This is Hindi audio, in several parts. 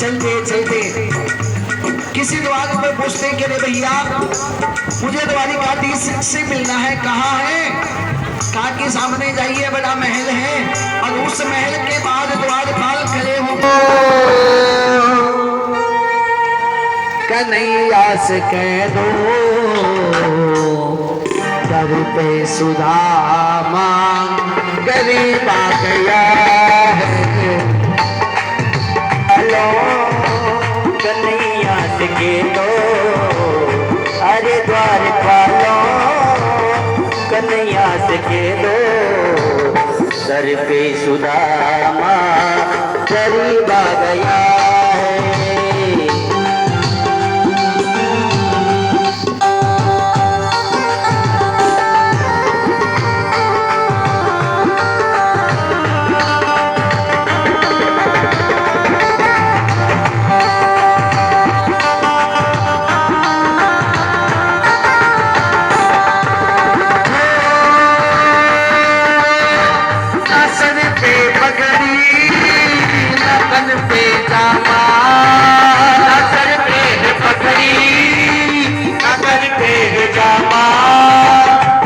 चलते चलते किसी द्वार पर पूछते कि रे भैया मुझे द्वारिकाधीश से मिलना है, कहाँ है? कहा कि सामने जाइए, बड़ा महल है और उस महल के बाद द्वारपाल खड़े हो। कन्हैया से कह दो दर पे सुदामा गरीब आ गया है। हेलो कन्हैया से कह दो अरे द्वारपालो कन्हैया से कह दो दर पे सुदामा गरीब आ गया है।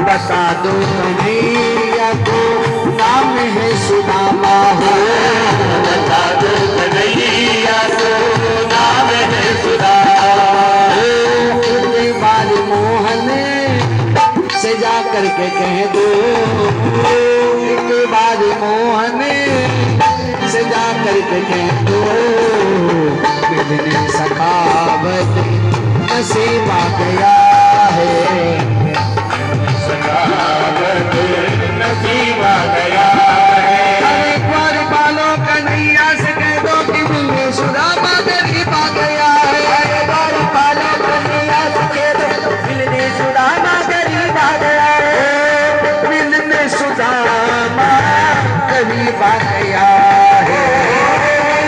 बता दो कन्हैया को नाम है सुदामा हो। बता दो कन्हैया को नाम है सुदामा हो। एक बार मोहन से जा करके कह दो, एक बार मोहन से जा करके कह दो मिलने सखावत नसीब आ गया है। नसीब आ गया है। एक बार बालो कन्हैया से कह दो कि मिलने सुदामा गरीब आ गया है। एक बार बालो कन्हैया से कह दो मिलने सुदामा गरीब आ गया है। मिलने सुदामा गरीब आ गया है।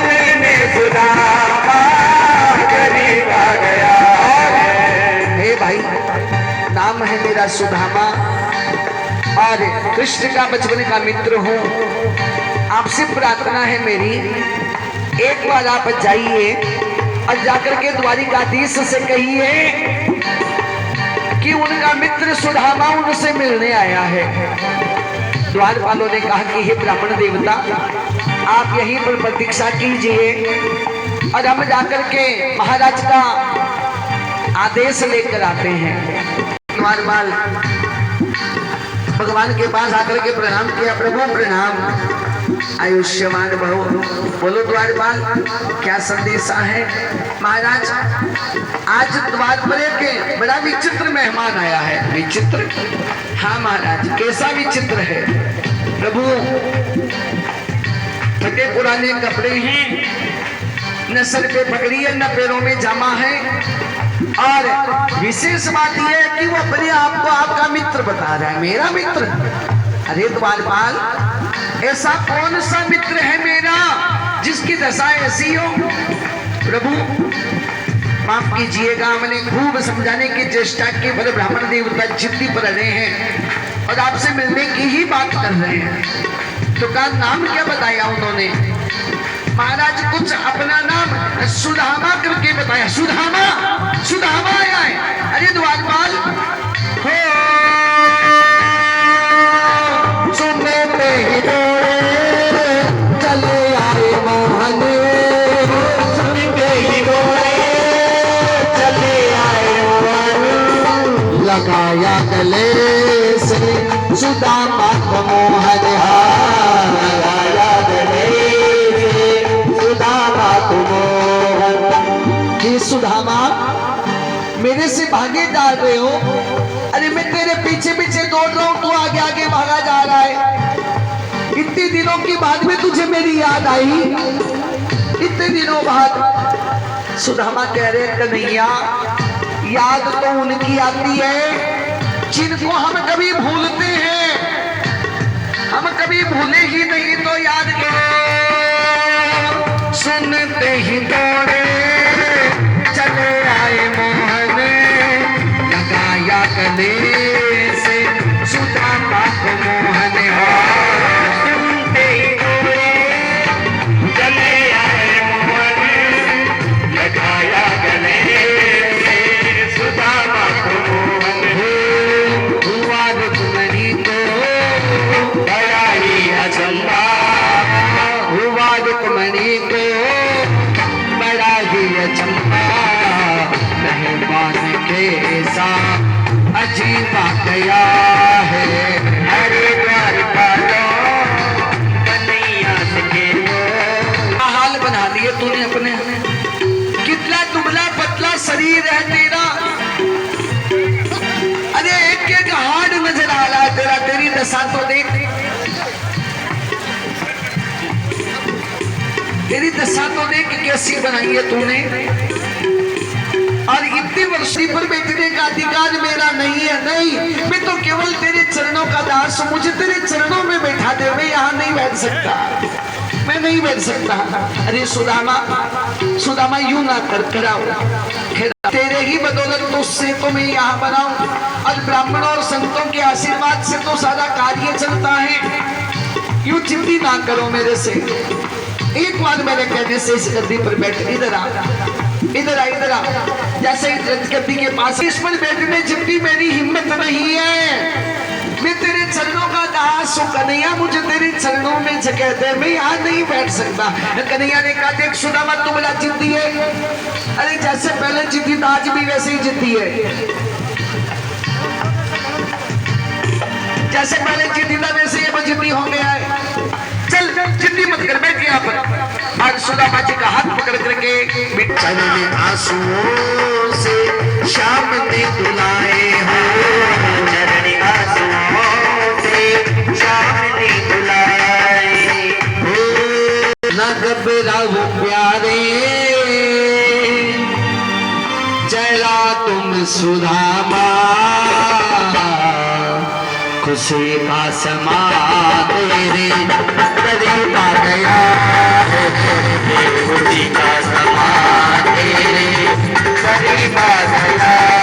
मिलने सुदामा गरीब आ गया है। हे भाई, नाम है मेरा सुदामा और कृष्ण का बचपन का मित्र हूँ। आपसे प्रार्थना है मेरी, एक बार आप जाइए और जाकर के द्वारिकाधीश से कहिए कि उनका मित्र सुदामा उनसे मिलने आया है। द्वारपालों ने कहा कि हे ब्राह्मण देवता, आप यहीं पर प्रतीक्षा कीजिए और हम जाकर के महाराज का आदेश लेकर आते हैं। द्वारपाल भगवान के पास आकर के प्रणाम किया, प्रभु प्रणाम, आयुष्यमान भव। बोलो द्वारपाल, क्या संदेशा है? महाराज, आज द्वारपाल के बड़ा विचित्र मेहमान आया है। विचित्र? हाँ महाराज, कैसा विचित्र है? प्रभु, फटे पुराने कपड़े हैं, न सर पे पगड़ी है न पैरों में जामा है, और विशेष बात यह है कि वो अपने आप को आपका मित्र बता रहा है, मेरा मित्र। अरे द्वारपाल, ऐसा कौन सा मित्र है मेरा जिसकी दशा ऐसी हो? प्रभु माफ कीजिएगा, हमने खूब समझाने की चेष्टा की, पर ब्राह्मण देवता जिद्दी पर रहे हैं और आपसे मिलने की ही बात कर रहे हैं। तो का नाम क्या बताया उन्होंने? महाराज, कुछ अपना नाम सुदामा करके बताया। सुदामा, सुदामा आया है। अरे द्वारपाल, हो सुनते ही चले आए मोहन, सुनते ही चले आए मोहन। लगाया गले से सुदामा को मोहन, लगाया गले सुदामा को मोहन। कि सुदामा मेरे से भागे जा रहे हो? अरे मैं तेरे पीछे पीछे दौड़ रहा हूँ, तू आगे आगे भागा जा रहा है। इतने दिनों के बाद में तुझे मेरी याद आई, इतने दिनों बाद। सुदामा कह रहे कन्हैया, याद तो उनकी आती है जिनको हम कभी भूलते हैं, हम कभी भूले ही नहीं तो याद करो। सुनते ही दौड़े चले आए मोहन, लगाया गले से सुदामा को मोहन। सुनते ही दौड़े चले आए मोहन, ऐसा अजीब आ गया है। अरे द्वारपालो कन्हैया सके क्या हाल बना लिए तूने अपने, कितना दुबला पतला शरीर है तेरा। अरे एक एक हाड नजर आ रहा है तेरा, तेरी दशा तो देख, तेरी दशा तो देख कैसी बनाई है तूने। और इतनी वर्षी पर बैठने का अधिकार मेरा नहीं है, नहीं, मैं तो केवल तेरे चरणों का दास हूं, मुझे तेरे चरणों में बैठा दे, मैं यहाँ नहीं बैठ सकता, मैं नहीं बैठ सकता। अरे सुदामा, सुदामा यूं ना कर, कराओ, तेरे ही बदौलत तो उससे तो मैं यहाँ बनाऊं, और ब्राह्मणों और संतों के आशीर्वाद से तो सारा कार्य चलता है। यूं चिंती ना करो मेरे से, एक बार मेरे कहने से इस गद्दी पर बैठ, इधर आ, इधर आ, इधर आ। जैसे इस गद्दी के पास, इस पर बैठने जितनी मेरी हिम्मत नहीं है। मैं तेरे चरणों का दास हूं कन्हैया, मुझे तेरे चरणों में जगह दे, मैं यहाँ नहीं बैठ सकता। कन्हैया ने कहा, देख सुदामा तू बड़ा जिद्दी है, अरे जैसे पहले जिद्दी था आज भी वैसे ही जिद्दी है, जैसे पहले जिद्दी था वैसे ये जिद्दी हो गया है। चल जिद्दी मत कर, बैठ यहाँ पर। और सुदामा जी का हाथ पकड़ करके चरण में आंसुओं से श्याम ने दुलाए हो, चरण आंसुओं से श्याम ने बुलाए हो। न घबराओ प्यारे जरा तुम सुदामा, खुशी का समा तेरे करीब आ गया है, खुशी का समा तेरे करीब आ गया